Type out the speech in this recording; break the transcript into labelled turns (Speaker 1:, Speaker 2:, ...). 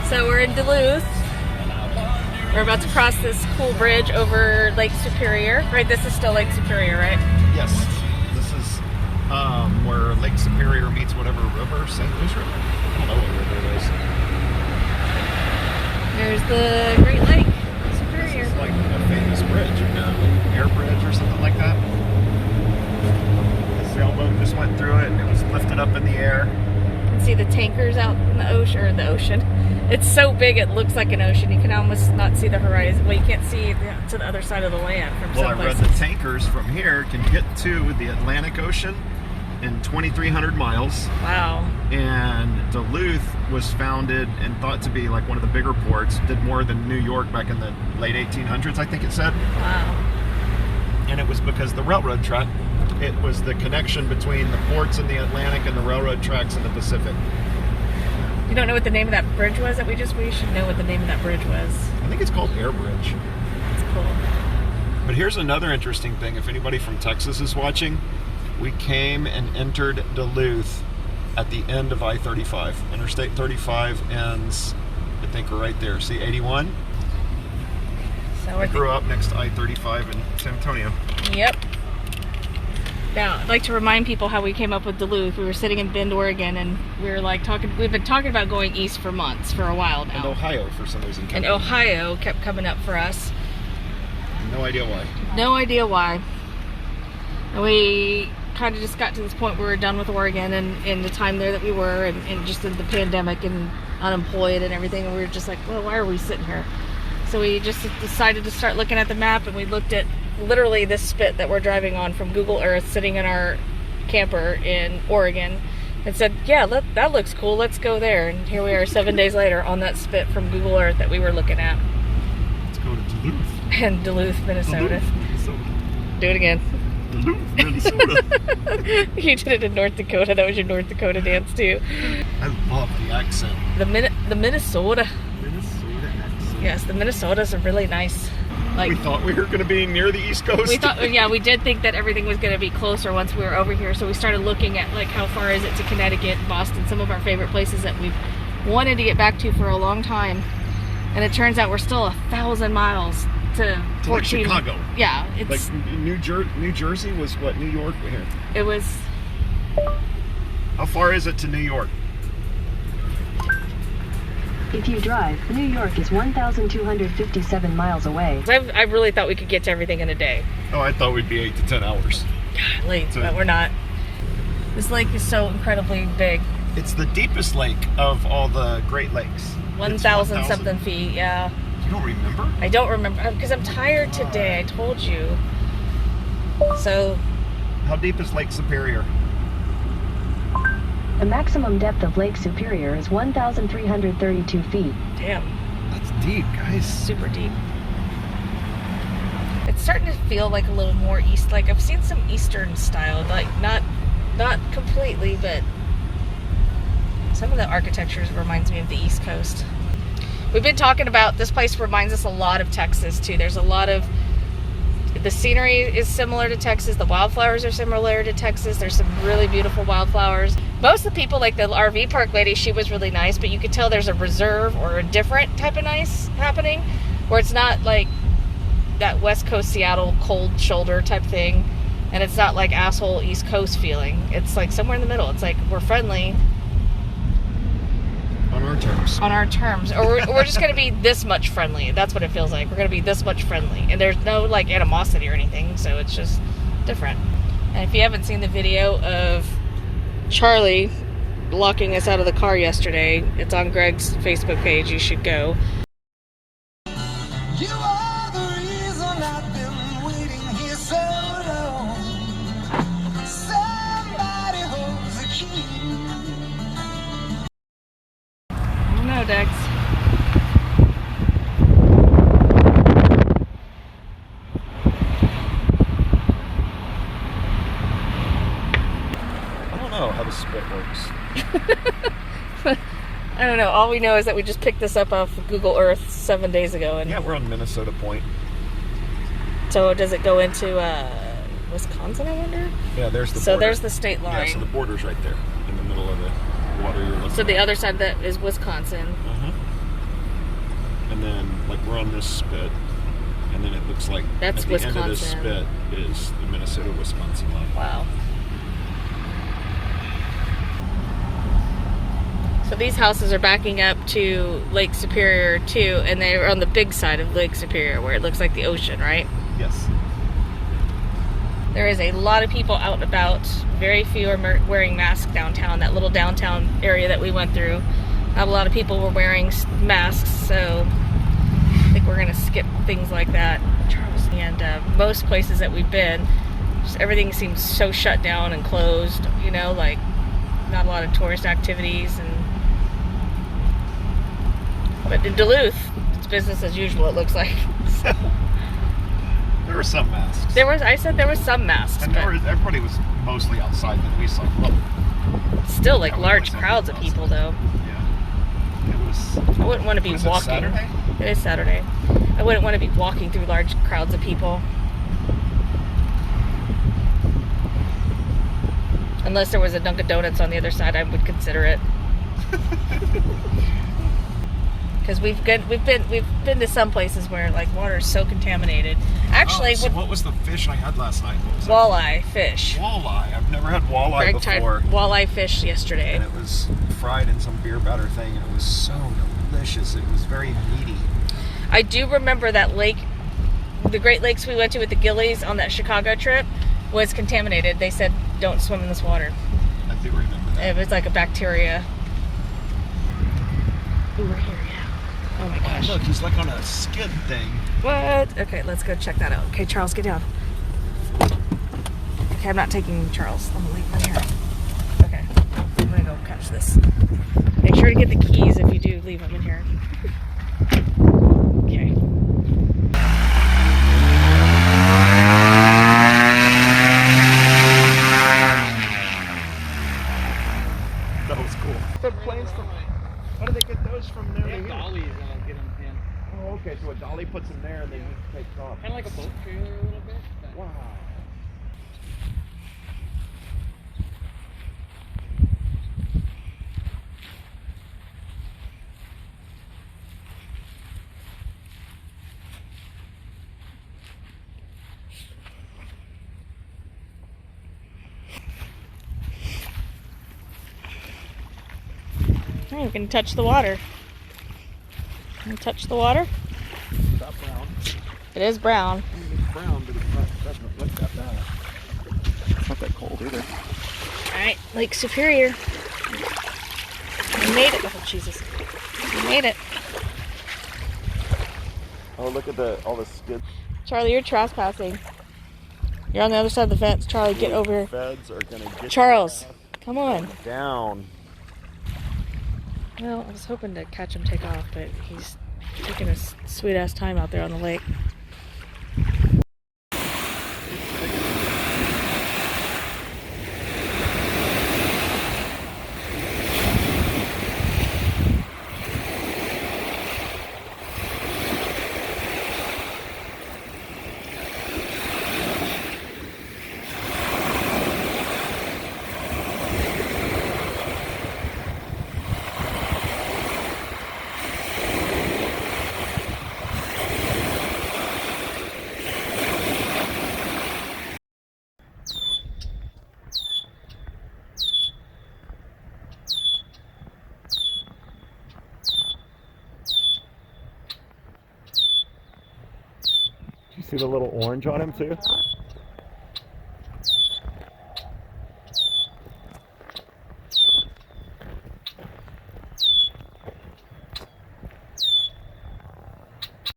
Speaker 1: So we're in Duluth. We're about to cross this cool bridge over Lake Superior. Right, this is still Lake Superior, right?
Speaker 2: Yes. This is where Lake Superior meets whatever river, St. Louis River? I don't know what river it is.
Speaker 1: There's the Great Lake Superior.
Speaker 2: This is like a famous bridge, air bridge or something like that. The sailboat just went through it and it was lifted up in the air.
Speaker 1: You can see the tankers out in the ocean, It's so big it looks like an ocean. You can almost not see the horizon. Well, you can't see to the other side of the land from some places.
Speaker 2: I read the tankers from here can get to the Atlantic Ocean in 2,300 miles.
Speaker 1: Wow.
Speaker 2: And Duluth was founded and thought to be like one of the bigger ports. Did more than New York back in the late 1800s, I think it said.
Speaker 1: Wow.
Speaker 2: And it was because the railroad track. It was the connection between the ports in the Atlantic and the railroad tracks in the Pacific.
Speaker 1: You don't know what the name of that bridge was that we should know what the name of that bridge was.
Speaker 2: I think it's called Air Bridge.
Speaker 1: It's cool.
Speaker 2: But here's another interesting thing. If anybody from Texas is watching, we came and entered Duluth at the end of I-35. Interstate 35 ends, I think, right there. See 81?
Speaker 1: So
Speaker 2: I grew up next to I-35 in San Antonio.
Speaker 1: Yep. Now, I'd like to remind people how we came up with Duluth. We were sitting in Bend, Oregon, and we were like we've been talking about going east for months, for a while now.
Speaker 2: And Ohio, for some reason.
Speaker 1: And Ohio kept coming up for us.
Speaker 2: No idea why.
Speaker 1: No idea why. And we kind of just got to this point where we were done with Oregon and the time there that we were, and just in the pandemic and unemployed and everything, and we were just like, well, why are we sitting here? So we just decided to start looking at the map, and we looked at literally this spit that we're driving on from Google Earth, sitting in our camper in Oregon, and said, yeah, that looks cool, let's go there. And here we are 7 days later on that spit from Google Earth that we were looking at.
Speaker 2: Let's go to Duluth.
Speaker 1: And Duluth, Minnesota.
Speaker 2: Duluth, Minnesota.
Speaker 1: Do it again.
Speaker 2: Duluth, Minnesota.
Speaker 1: You did it in North Dakota. That was your North Dakota dance too.
Speaker 2: I love the accent.
Speaker 1: The Minnesota.
Speaker 2: Minnesota accent.
Speaker 1: Yes, the Minnesotas are really nice.
Speaker 2: We thought we were going to be near the East Coast.
Speaker 1: We did think that everything was going to be closer once we were over here. So we started looking at like how far is it to Connecticut, Boston, some of our favorite places that we've wanted to get back to for a long time. And it turns out we're still 1,000 miles to 14.
Speaker 2: Like Chicago.
Speaker 1: Yeah, it's
Speaker 2: like New Jersey was what? New York? Here.
Speaker 1: It was.
Speaker 2: How far is it to New York?
Speaker 3: If you drive, New York is 1,257 miles away.
Speaker 1: I really thought we could get to everything in a day.
Speaker 2: Oh, I thought we'd be 8 to 10 hours.
Speaker 1: Golly, but we're not. This lake is so incredibly big.
Speaker 2: It's the deepest lake of all the Great Lakes.
Speaker 1: 1,000 something feet, yeah.
Speaker 2: You don't remember?
Speaker 1: I don't remember, because I'm tired today, I told you. So.
Speaker 2: How deep is Lake Superior?
Speaker 3: The maximum depth of Lake Superior is 1,332 feet.
Speaker 1: Damn.
Speaker 2: That's deep, guys.
Speaker 1: Super deep. It's starting to feel like a little more east. Like I've seen some Eastern style, like not completely, but some of the architecture reminds me of the East Coast. We've been talking about this place reminds us a lot of Texas too. There's a lot of the scenery is similar to Texas. The wildflowers are similar to Texas. There's some really beautiful wildflowers. Most of the people, like the RV park lady, she was really nice, but you could tell there's a reserve or a different type of nice happening, where it's not like that West Coast Seattle cold shoulder type thing, and it's not like asshole East Coast feeling. It's like somewhere in the middle. It's like we're friendly.
Speaker 2: On our terms.
Speaker 1: On our terms. Or we're just going to be this much friendly. That's what it feels like. We're going to be this much friendly. And there's no, like, animosity or anything, so it's just different. And if you haven't seen the video of Charlie locking us out of the car yesterday, it's on Greg's Facebook page. You should go.
Speaker 4: You are the reason I've been waiting here so long. Somebody holds the key.
Speaker 1: No, Dex.
Speaker 2: I don't know how the spit works.
Speaker 1: I don't know. All we know is that we just picked this up off of Google Earth 7 days ago. And
Speaker 2: Yeah, we're on Minnesota Point.
Speaker 1: so does it go into Wisconsin, I wonder?
Speaker 2: Yeah, there's the border.
Speaker 1: So there's the state line.
Speaker 2: Yeah, so the border's right there in the middle of the water you're looking
Speaker 1: So
Speaker 2: at.
Speaker 1: the other side of that is Wisconsin.
Speaker 2: and then like we're on this spit, and then it looks like
Speaker 1: That's
Speaker 2: at the end of this
Speaker 1: Wisconsin.
Speaker 2: spit is the Minnesota-Wisconsin line.
Speaker 1: Wow. So these houses are backing up to Lake Superior too, and they're on the big side of Lake Superior where it looks like the ocean, right?
Speaker 2: Yes.
Speaker 1: There is a lot of people out and about. Very few are wearing masks downtown. That little downtown area that we went through, not a lot of people were wearing masks, so I think we're going to skip things like that. And most places that we've been, just everything seems so shut down and closed, you know, like not a lot of tourist activities. But in Duluth, it's business as usual, it looks like. So,
Speaker 2: There were some masks.
Speaker 1: I said there was some masks,
Speaker 2: And
Speaker 1: but
Speaker 2: everybody was mostly outside that we saw. Well,
Speaker 1: still like
Speaker 2: yeah, we
Speaker 1: large
Speaker 2: went
Speaker 1: crowds of
Speaker 2: outside.
Speaker 1: people though.
Speaker 2: Yeah. It was.
Speaker 1: I wouldn't want to be
Speaker 2: Was it
Speaker 1: walking.
Speaker 2: Saturday?
Speaker 1: It is Saturday. I wouldn't want to be walking through large crowds of people. Unless there was a Dunkin' Donuts on the other side, I would consider it. Because we've been to some places where like water is so contaminated. Actually,
Speaker 2: So
Speaker 1: with
Speaker 2: what was the fish I had last night? What was it?
Speaker 1: walleye fish.
Speaker 2: Walleye. I've never had walleye
Speaker 1: Greg tried
Speaker 2: before.
Speaker 1: walleye fish yesterday.
Speaker 2: And it was fried in some beer batter thing, and it was so delicious. It was very meaty.
Speaker 1: I do remember that lake, the Great Lakes we went to with the Gillies on that Chicago trip was contaminated. They said don't swim in this water.
Speaker 2: I do remember that.
Speaker 1: It was like a bacteria. Ooh, we're here, yeah. Oh my gosh.
Speaker 2: Look, he's like on a skid thing.
Speaker 1: What? Okay, let's go check that out. Okay, Charles, get down. Okay, I'm not taking Charles. I'm gonna leave him in here. Okay, I'm gonna go catch this. Make sure to get the keys if you do leave them in here. Okay.
Speaker 2: That was cool. The planes from. How do they get those from there?
Speaker 5: They have dollies that'll get them in.
Speaker 2: Oh, okay. So a dolly puts them there, and then he takes off.
Speaker 5: Kind of like a boat trailer a little bit. but-
Speaker 2: Wow.
Speaker 1: Oh, you can touch the water. Can you touch the water?
Speaker 2: It's not brown.
Speaker 1: It is brown.
Speaker 2: I mean, it's brown, but it's not, doesn't look that bad. It's not that cold either.
Speaker 1: Alright, Lake Superior. We made it. Oh, Jesus. We made it.
Speaker 2: Oh, look at all the skids.
Speaker 1: Charlie, you're trespassing. You're on the other side of the fence. Charlie, get over here.
Speaker 2: Feds are gonna get
Speaker 1: Charles,
Speaker 2: your
Speaker 1: come on.
Speaker 2: ass down.
Speaker 1: Well, I was hoping to catch him take off, but he's taking a sweet ass time out there on the lake.
Speaker 2: You see the little orange on him too?